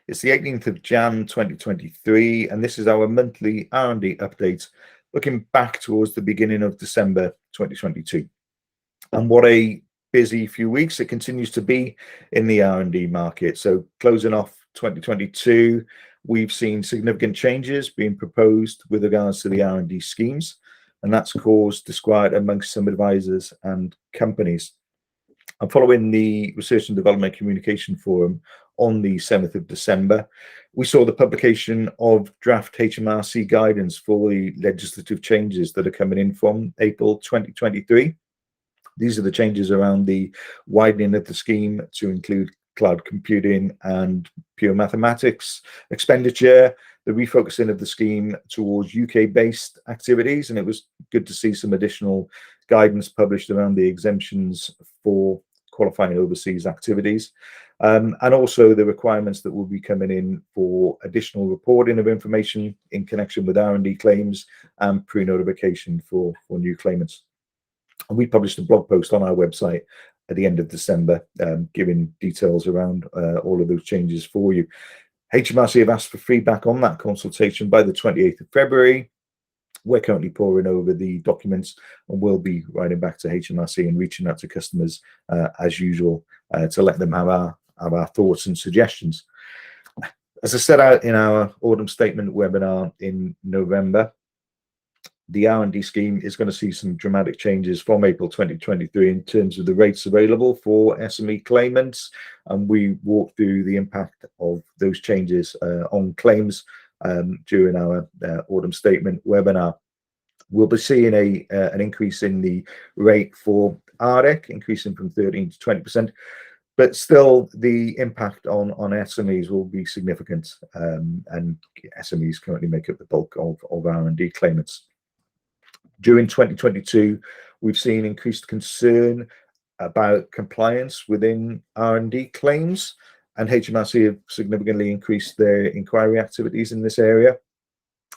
It's the 18th of Jan 2023, and this is our monthly R&D update, looking back towards the beginning of December 2022. And what a busy few weeks it continues to be in the R&D market. So closing off 2022, we've seen significant changes being proposed with regards to the R&D schemes, and that's caused disquiet amongst some advisors and companies. And following the Research and Development Communication Forum on the 7th of December, we saw the publication of draft HMRC guidance for the legislative changes that are coming in from April 2023. These are the changes around the widening of the scheme to include cloud computing and pure mathematics expenditure, the refocusing of the scheme towards UK-based activities, and it was good to see some additional guidance published around the exemptions for qualifying overseas activities, and also the requirements that will be coming in for additional reporting of information in connection with R&D claims and pre-notification for new claimants. And we published a blog post on our website at the end of December, giving details around all of those changes for you. HMRC have asked for feedback on that consultation by the 28th of February. We're currently poring over the documents, and we'll be writing back to HMRC and reaching out to customers as usual to let them have our thoughts and suggestions. As I set out in our autumn statement webinar in November, the R&D scheme is going to see some dramatic changes from April 2023 in terms of the rates available for SME claimants, and we walked through the impact of those changes on claims during our autumn statement webinar. We'll be seeing an increase in the rate for RDEC, increasing from 13 to 20%, but still the impact on SMEs will be significant, and SMEs currently make up the bulk of R&D claimants. During 2022, we've seen increased concern about compliance within R&D claims, and HMRC have significantly increased their inquiry activities in this area.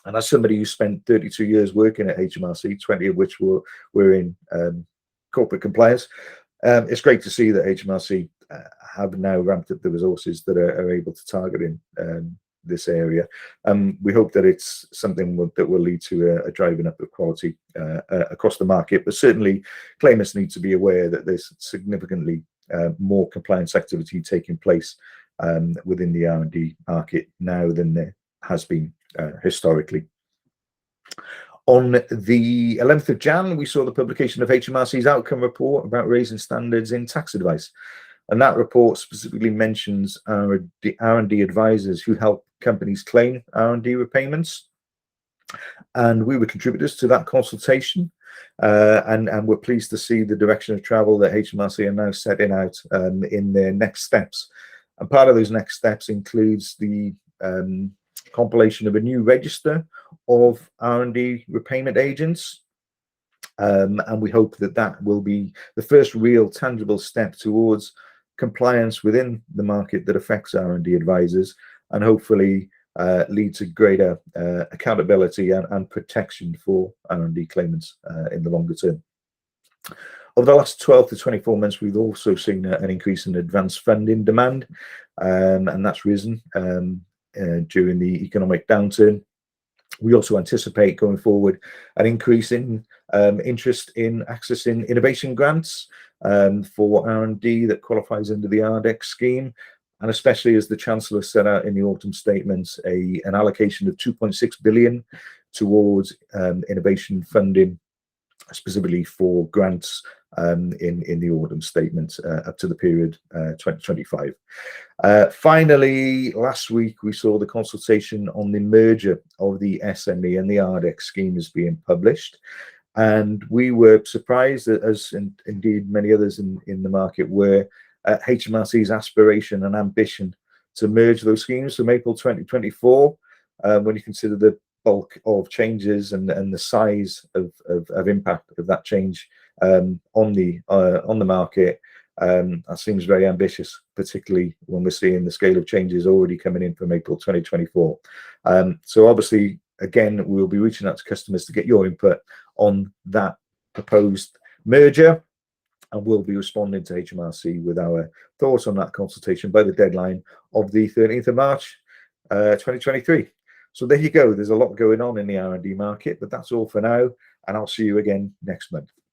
And as somebody who spent 32 years working at HMRC, 20 of which were in corporate compliance, it's great to see that HMRC have now ramped up the resources that are able to target in this area. We hope that it's something that will lead to a driving up of quality across the market, but certainly claimants need to be aware that there's significantly more compliance activity taking place within the R&D market now than there has been historically. On the 11th of Jan, we saw the publication of HMRC's outcome report about raising standards in tax advice. And that report specifically mentions R&D advisors who help companies claim R&D repayments. And we were contributors to that consultation. And we're pleased to see the direction of travel that HMRC are now setting out in their next steps. And part of those next steps includes the compilation of a new register of R&D repayment agents. And we hope that that will be the first real tangible step towards compliance within the market that affects R&D advisors, and hopefully lead to greater accountability and protection for R&D claimants in the longer term. Over the last 12 to 24 months, we've also seen an increase in advanced funding demand, and that's risen during the economic downturn. We also anticipate going forward an increase in interest in accessing innovation grants for R&D that qualifies under the RDEC scheme, and especially as the Chancellor set out in the autumn statements an allocation of 2.6 billion towards innovation funding, specifically for grants in the autumn statement up to the period 2025. Finally, last week we saw the consultation on the merger of the SME and the RDEC scheme is being published. And we were surprised, as indeed many others in the market were, at HMRC's aspiration and ambition to merge those schemes from April 2024, when you consider the bulk of changes and the size of impact of that change on the market. That seems very ambitious, particularly when we're seeing the scale of changes already coming in from April 2024. So obviously, again, we'll be reaching out to customers to get your input on that proposed merger. and we'll be responding to HMRC with our thoughts on that consultation by the deadline of the 13th of March 2023. So there you go. There's a lot going on in the R&D market, but that's all for now, and I'll see you again next month.